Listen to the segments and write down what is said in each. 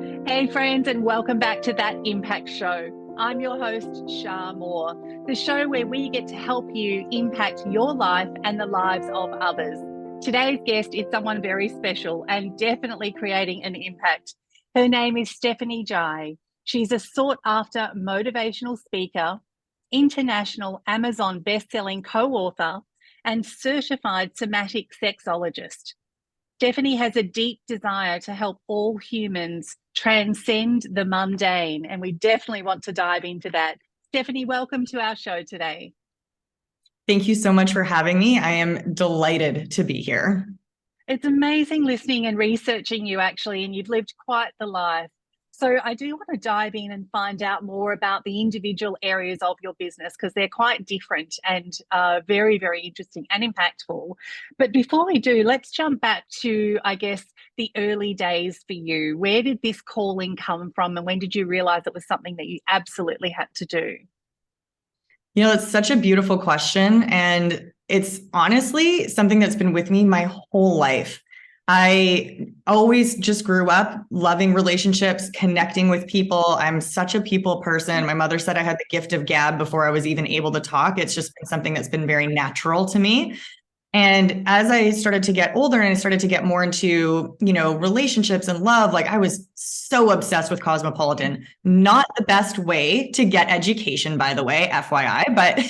Hey, friends, and welcome back to That Impact Show. I'm your host, Shah Moore, the show where we get to help you impact your life and the lives of others. Today's guest is someone very special and definitely creating an impact. Her name is Stephanie Jai. She's a sought-after motivational speaker, international Amazon best-selling co-author, and certified somatic sexologist. Stephanie has a deep desire to help all humans transcend the mundane, and we definitely want to dive into that. Stephanie, welcome to our show today. Thank you so much for having me. I am delighted to be here. It's amazing listening and researching you, actually, and you've lived quite the life. So I do want to dive in and find out more about the individual areas of your business because they're quite different and very, very interesting and impactful. But before we do, let's jump back to, I guess, the early days for you. Where did this calling come from, and when did you realize it was something that you absolutely had to do? You know, it's such a beautiful question, and it's honestly something that's been with me my whole life. I always just grew up loving relationships, connecting with people. I'm such a people person. My mother said I had the gift of gab before I was even able to talk. It's just been something that's been very natural to me. And as I started to get older and I started to get more into, relationships and love, like I was so obsessed with Cosmopolitan. Not the best way to get education, by the way, FYI, but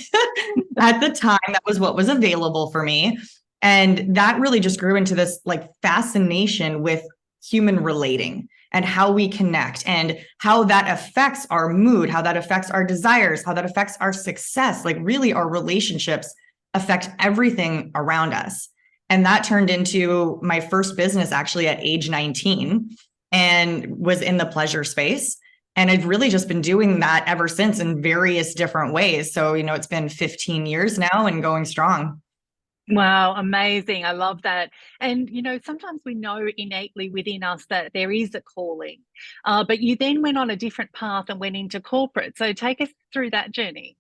at the time that was what was available for me. And that really just grew into this like fascination with human relating and how we connect and how that affects our mood, how that affects our desires, how that affects our success, like really our relationships affect everything around us. And that turned into my first business actually at age 19 and was in the pleasure space. And I've really just been doing that ever since in various different ways. So, it's been 15 years now and going strong. Wow, amazing. I love that. And, sometimes we know innately within us that there is a calling, but you then went on a different path and went into corporate. So take us through that journey.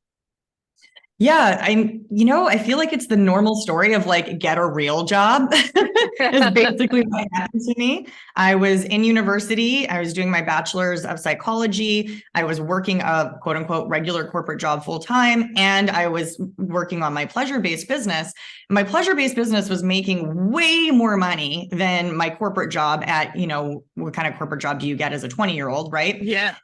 Yeah, I feel like it's the normal story of like get a real job is basically what happened to me. I was in university. I was doing my bachelor's of psychology. I was working a quote unquote regular corporate job full time. And I was working on my pleasure-based business. My pleasure-based business was making way more money than my corporate job at, what kind of corporate job do you get as a 20-year-old, right? Yeah.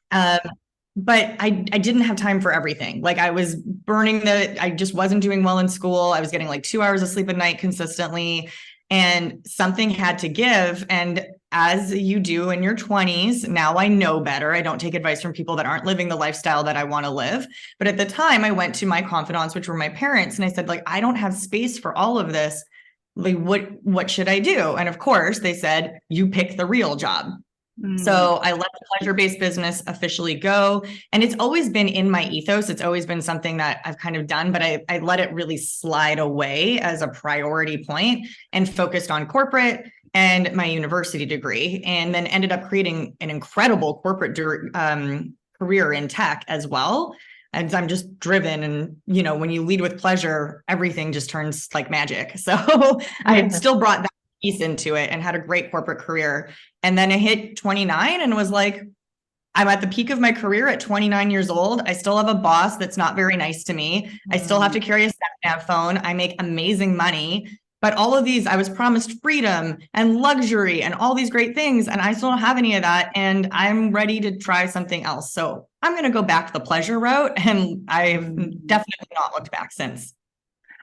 But I didn't have time for everything. Like I was I just wasn't doing well in school. I was getting like 2 hours of sleep a night consistently, and something had to give. And as you do in your 20s, now I know better. I don't take advice from people that aren't living the lifestyle that I want to live. But at the time I went to my confidants, which were my parents. And I said, like, I don't have space for all of this. Like, what should I do? And of course they said, you pick the real job. So I let the pleasure-based business officially go. And it's always been in my ethos. It's always been something that I've kind of done, but I let it really slide away as a priority point and focused on corporate and my university degree, and then ended up creating an incredible corporate career in tech as well. And I'm just driven. And, when you lead with pleasure, everything just turns like magic. So I still brought that piece into it and had a great corporate career. And then I hit 29 and was like, I'm at the peak of my career at 29 years old. I still have a boss that's not very nice to me. I still have to carry a sat-nav phone. I make amazing money. But all of these, I was promised freedom and luxury and all these great things. And I still don't have any of that. And I'm ready to try something else. So I'm going to go back the pleasure route. And I've definitely not looked back since.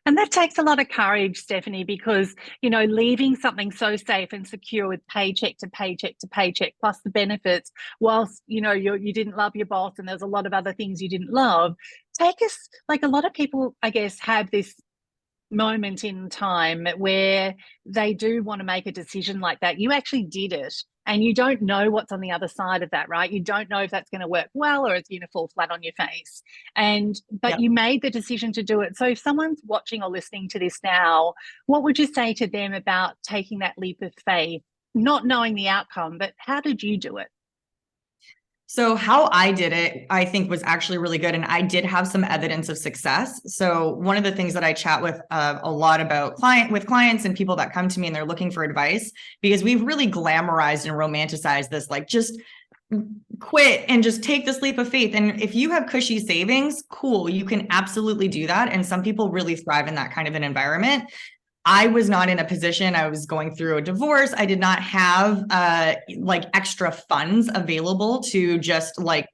And that takes a lot of courage, Stephanie, because, leaving something so safe and secure with paycheck to paycheck to paycheck, plus the benefits, whilst, you didn't love your boss and there's a lot of other things you didn't love. Take us, like a lot of people, I guess, have this moment in time where they do want to make a decision like that. You actually did it, and you don't know what's on the other side of that, right? You don't know if that's going to work well or it's going to fall flat on your face. But you made the decision to do it. So if someone's watching or listening to this now, what would you say to them about taking that leap of faith, not knowing the outcome, but how did you do it? So how I did it, I think, was actually really good. And I did have some evidence of success. So one of the things that I chat with a lot about clients and people that come to me and they're looking for advice, because we've really glamorized and romanticized this, like just quit and just take this leap of faith. And if you have cushy savings, cool, you can absolutely do that. And some people really thrive in that kind of an environment. I was not in a position. I was going through a divorce. I did not have like extra funds available to just like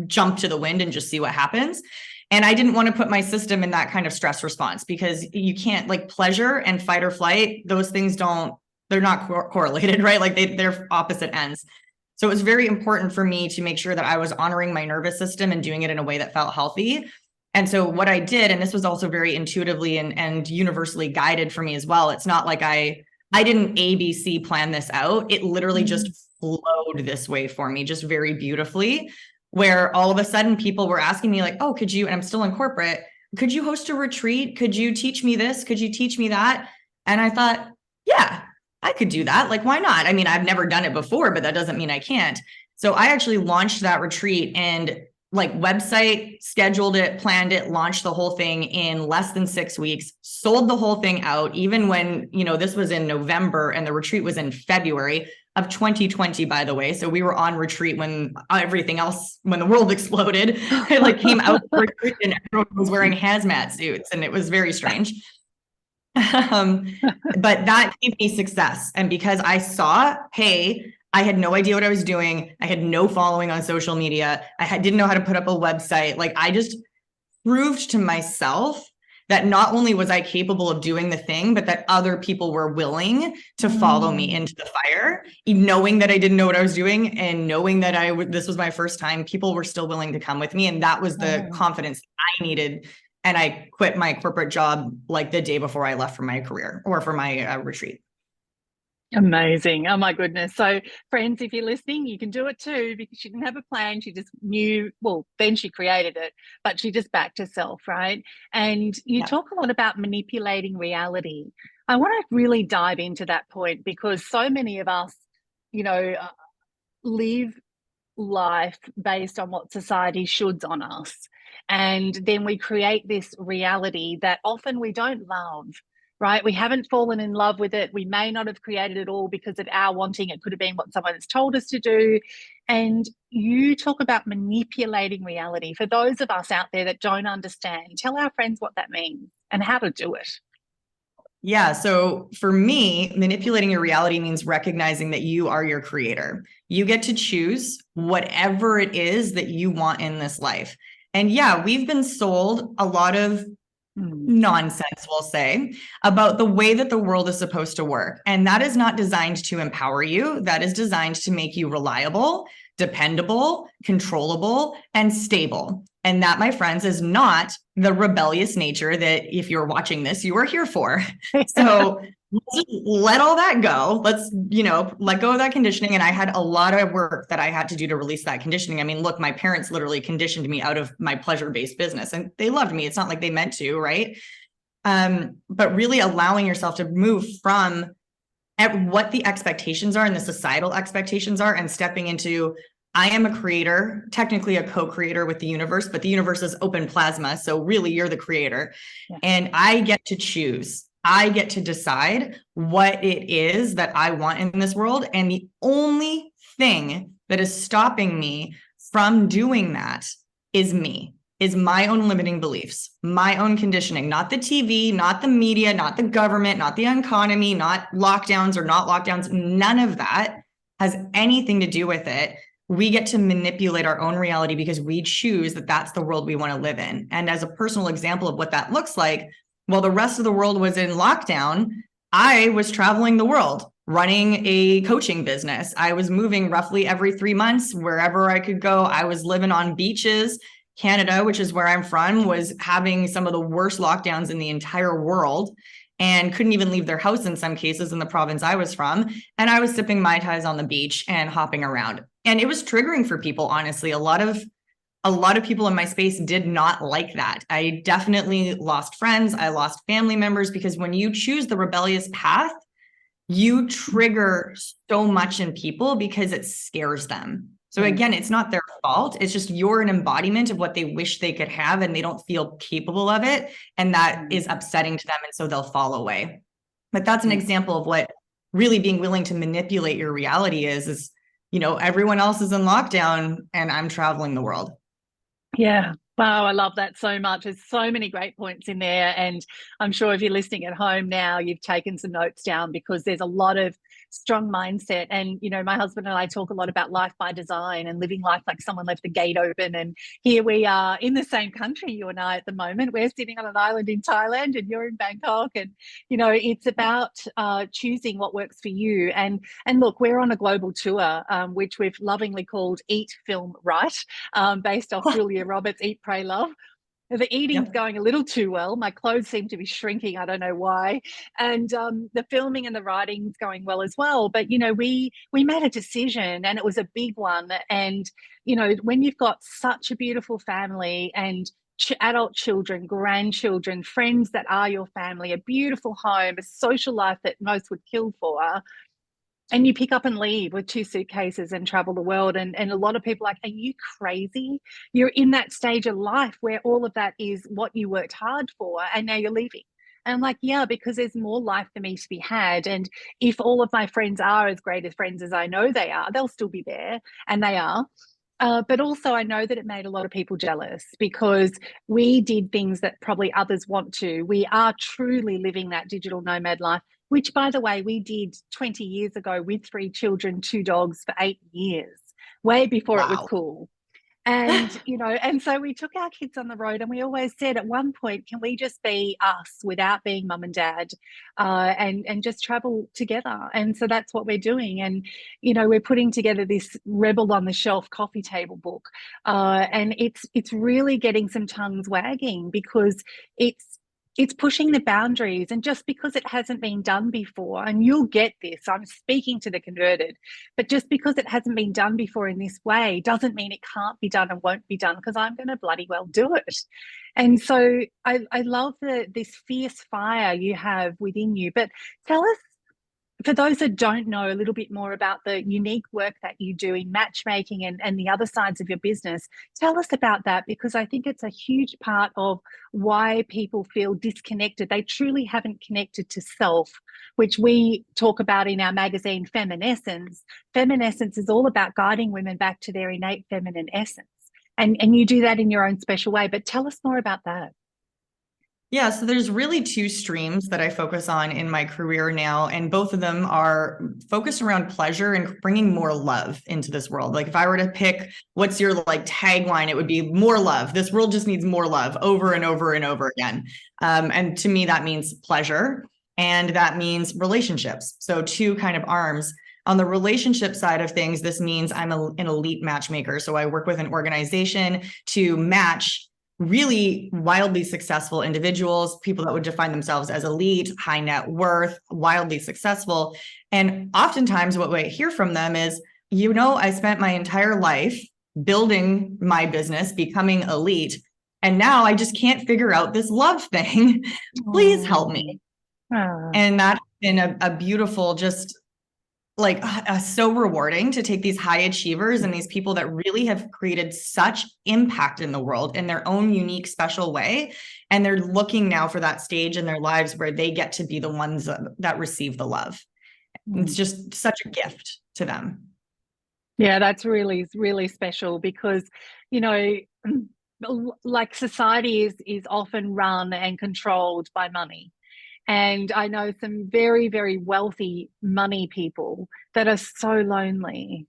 jump to the wind and just see what happens. And I didn't want to put my system in that kind of stress response, because you can't, like, pleasure and fight or flight, those things they're not correlated, right? Like they're opposite ends. So it was very important for me to make sure that I was honoring my nervous system and doing it in a way that felt healthy. And so what I did, and this was also very intuitively and universally guided for me as well. It's not like I didn't ABC plan this out. It literally just flowed this way for me, just very beautifully, where all of a sudden people were asking me like, oh, could you, and I'm still in corporate, could you host a retreat? Could you teach me this? Could you teach me that? And I thought, yeah, I could do that. Like, why not? I mean, I've never done it before, but that doesn't mean I can't. So I actually launched that retreat and like website, scheduled it, planned it, launched the whole thing in less than 6 weeks, sold the whole thing out, even when, this was in November and the retreat was in February of 2020, by the way. So we were on retreat when everything else, when the world exploded, it like came out of retreat and everyone was wearing hazmat suits, and it was very strange. But that gave me success. And because I saw, hey, I had no idea what I was doing. I had no following on social media. Didn't know how to put up a website. Like, I just proved to myself that not only was I capable of doing the thing, but that other people were willing to follow me into the fire, knowing that I didn't know what I was doing and knowing that this was my first time. People were still willing to come with me. And that was the confidence I needed. And I quit my corporate job like the day before I left for my career or for my retreat. Amazing. Oh my goodness. So friends, if you're listening, you can do it too, because she didn't have a plan. She just knew, well, then she created it, but she just backed herself, right? And you talk a lot about manipulating reality. I want to really dive into that point, because so many of us, live life based on what society shoulds on us. And then we create this reality that often we don't love, right? We haven't fallen in love with it. We may not have created it all because of our wanting. It could have been what someone has told us to do. And you talk about manipulating reality. For those of us out there that don't understand, tell our friends what that means and how to do it. Yeah. So for me, manipulating your reality means recognizing that you are your creator. You get to choose whatever it is that you want in this life. And yeah, we've been sold a lot of nonsense, we'll say, about the way that the world is supposed to work. And that is not designed to empower you. That is designed to make you reliable, dependable, controllable, and stable. And that, my friends, is not the rebellious nature that, if you're watching this, you are here for. So let's let all that go. Let's, let go of that conditioning. And I had a lot of work that I had to do to release that conditioning. I mean, look, my parents literally conditioned me out of my pleasure-based business, and they loved me. It's not like they meant to, right? But really allowing yourself to move from what the expectations are and the societal expectations are, and stepping into, I am a creator, technically a co-creator with the universe, but the universe is open plasma. So really, you're the creator. Yeah. And I get to choose. I get to decide what it is that I want in this world. And the only thing that is stopping me from doing that is my own limiting beliefs, my own conditioning, not the TV, not the media, not the government, not the economy, not lockdowns or not lockdowns. None of that has anything to do with it. We get to manipulate our own reality because we choose that that's the world we want to live in. And as a personal example of what that looks like, while the rest of the world was in lockdown, I was traveling the world, running a coaching business. I was moving roughly every 3 months, wherever I could go. I was living on beaches. Canada, which is where I'm from, was having some of the worst lockdowns in the entire world and couldn't even leave their house in some cases in the province I was from. And I was sipping Mai Tais on the beach and hopping around. And it was triggering for people, honestly. A lot of people in my space did not like that. I definitely lost friends. I lost family members, because when you choose the rebellious path, you trigger so much in people because it scares them. So again, it's not their fault. It's just you're an embodiment of what they wish they could have, and they don't feel capable of it. And that is upsetting to them. And so they'll fall away. But that's an example of what really being willing to manipulate your reality is, everyone else is in lockdown and I'm traveling the world. Yeah. Wow, I love that so much. There's so many great points in there. And I'm sure if you're listening at home now, you've taken some notes down, because there's a lot of strong mindset. And, my husband and I talk a lot about life by design and living life like someone left the gate open. And here we are in the same country, you and I, at the moment. We're sitting on an island in Thailand and you're in Bangkok. And, it's about choosing what works for you. And look, we're on a global tour, which we've lovingly called Eat, Film, Write, based off Julia Roberts' Eat, Pray, Love. The eating's going a little too well. My clothes seem to be shrinking. I don't know why. And the filming and the writing's going well as well. But, we made a decision, and it was a big one. And, when you've got such a beautiful family and adult children, grandchildren, friends that are your family, a beautiful home, a social life that most would kill for, and you pick up and leave with 2 suitcases and travel the world. And a lot of people are like, are you crazy? You're in that stage of life where all of that is what you worked hard for, and now you're leaving. And I'm like, yeah, because there's more life for me to be had. And if all of my friends are as great as friends as I know they are, they'll still be there, and they are. But also, I know that it made a lot of people jealous, because we did things that probably others want to. We are truly living that digital nomad life, which, by the way, we did 20 years ago with 3 children, 2 dogs, for 8 years, way before it was cool. And, and so we took our kids on the road, and we always said at one point, can we just be us without being mum and dad, and just travel together? And so that's what we're doing. And, we're putting together this Rebel on the Shelf coffee table book. And it's really getting some tongues wagging, because it's pushing the boundaries. And just because it hasn't been done before, and you'll get this, I'm speaking to the converted, but just because it hasn't been done before in this way doesn't mean it can't be done and won't be done, because I'm going to bloody well do it. And so I love this fierce fire you have within you. But tell us, for those that don't know, a little bit more about the unique work that you do in matchmaking and the other sides of your business. Tell us about that, because I think it's a huge part of why people feel disconnected. They truly haven't connected to self, which we talk about in our magazine, Feminescence. Feminescence is all about guiding women back to their innate feminine essence. And you do that in your own special way. But tell us more about that. Yeah, so there's really 2 streams that I focus on in my career now, and both of them are focused around pleasure and bringing more love into this world. Like, if I were to pick what's your tagline, it would be more love. This world just needs more love over and over and over again. And to me, that means pleasure, and that means relationships. So 2 kind of arms. On the relationship side of things, this means I'm an elite matchmaker. So I work with an organization to match really wildly successful individuals, people that would define themselves as elite, high net worth, wildly successful. And oftentimes what I hear from them is, I spent my entire life building my business, becoming elite, and now I just can't figure out this love thing. Please help me. And that's been a beautiful, just so rewarding to take these high achievers and these people that really have created such impact in the world in their own unique, special way. And they're looking now for that stage in their lives where they get to be the ones that receive the love. It's just such a gift to them. Yeah, that's really, really special, because, society is often run and controlled by money. And I know some very, very wealthy money people that are so lonely.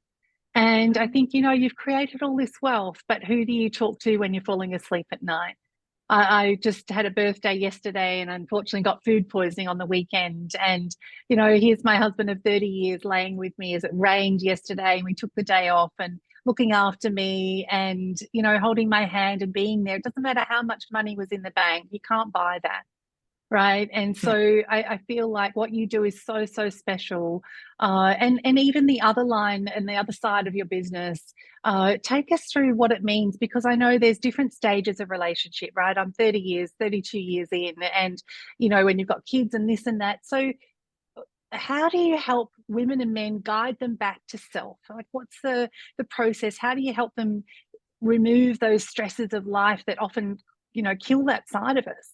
And I think, you've created all this wealth, but who do you talk to when you're falling asleep at night? I just had a birthday yesterday, and unfortunately got food poisoning on the weekend. And, here's my husband of 30 years laying with me as it rained yesterday, and we took the day off, and looking after me and, holding my hand and being there. It doesn't matter how much money was in the bank. You can't buy that. Right. And so I feel like what you do is so, so special. And even the other line and the other side of your business, take us through what it means, because I know there's different stages of relationship, right? I'm 30 years, 32 years in, and, when you've got kids and this and that. So how do you help women and men, guide them back to self? Like, what's the process? How do you help them remove those stresses of life that often, kill that side of us?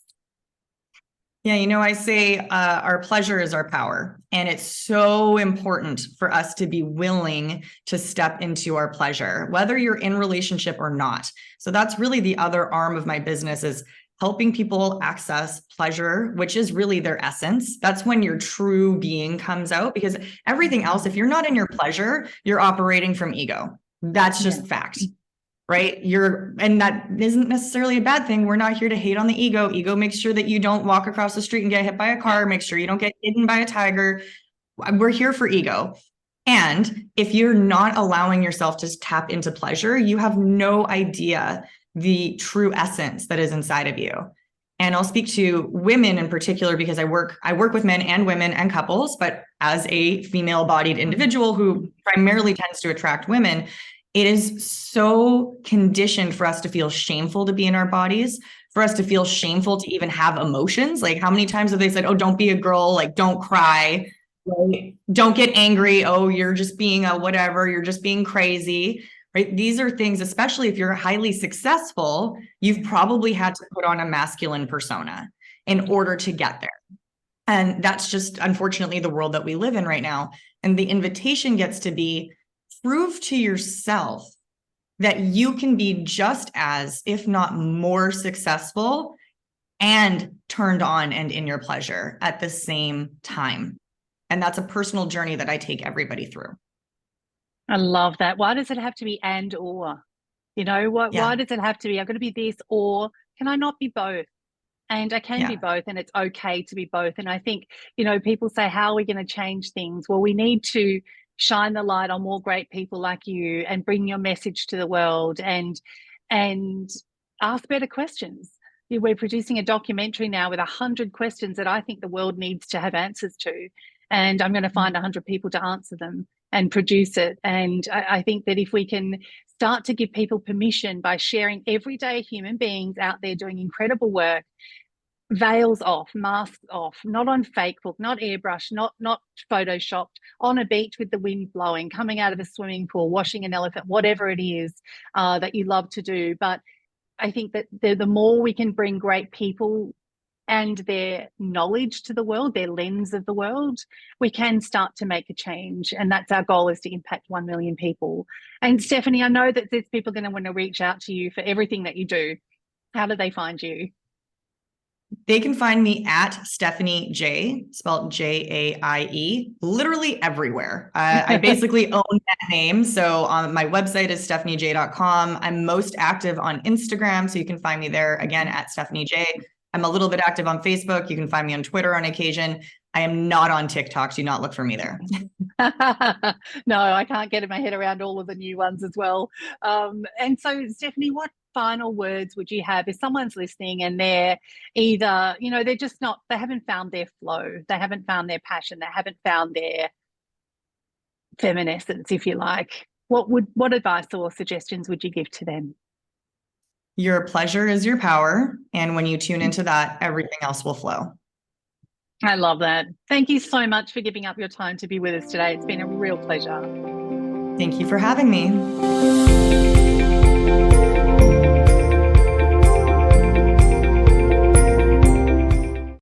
Yeah, I say our pleasure is our power. And it's so important for us to be willing to step into our pleasure, whether you're in relationship or not. So that's really the other arm of my business, is helping people access pleasure, which is really their essence. That's when your true being comes out, because everything else, if you're not in your pleasure, you're operating from ego. That's just fact. Right? And that isn't necessarily a bad thing. We're not here to hate on the ego. Ego makes sure that you don't walk across the street and get hit by a car, make sure you don't get eaten by a tiger. We're here for ego. And if you're not allowing yourself to tap into pleasure, you have no idea the true essence that is inside of you. And I'll speak to women in particular, because I work with men and women and couples, but as a female-bodied individual who primarily tends to attract women, it is so conditioned for us to feel shameful to be in our bodies, for us to feel shameful to even have emotions. Like, how many times have they said, oh, don't be a girl, like, don't cry, right? Don't get angry. Oh, you're just being a whatever, you're just being crazy, right? These are things, especially if you're highly successful, you've probably had to put on a masculine persona in order to get there. And that's just, unfortunately, the world that we live in right now. And the invitation gets to be, prove to yourself that you can be just as, if not more, successful and turned on and in your pleasure at the same time. And that's a personal journey that I take everybody through. I love that. Why does it have to be and or? Why does it have to be, I've got to be this, or can I not be both? And I can be both, and it's okay to be both. And I think, people say, how are we going to change things? Well, we need to shine the light on more great people like you, and bring your message to the world, and ask better questions. We're producing a documentary now with 100 questions that I think the world needs to have answers to. And I'm going to find 100 people to answer them and produce it. And I think that if we can start to give people permission by sharing everyday human beings out there doing incredible work, veils off, masks off, not on fake book, not airbrushed, not photoshopped, on a beach with the wind blowing, coming out of a swimming pool, washing an elephant, whatever it is that you love to do. But I think that the more we can bring great people and their knowledge to the world, their lens of the world, we can start to make a change. And that's our goal, is to impact 1 million people. And Stephanie, I know that there's people going to want to reach out to you for everything that you do. How do they find you? They can find me at Stephanie J, spelled Jaie, literally everywhere. I basically own that name. So my website is stephaniej.com. I'm most active on Instagram, so you can find me there, again, at Stephanie J. I'm a little bit active on Facebook. You can find me on Twitter on occasion. I am not on TikTok. Do not look for me there. No, I can't get my head around all of the new ones as well. And so, Stephanie, what final words would you have if someone's listening and they're either, they're just not, they haven't found their flow, they haven't found their passion, they haven't found their feminescence, if you like? What advice or suggestions would you give to them? Your pleasure is your power. And when you tune into that, everything else will flow. I love that. Thank you so much for giving up your time to be with us today. It's been a real pleasure. Thank you for having me.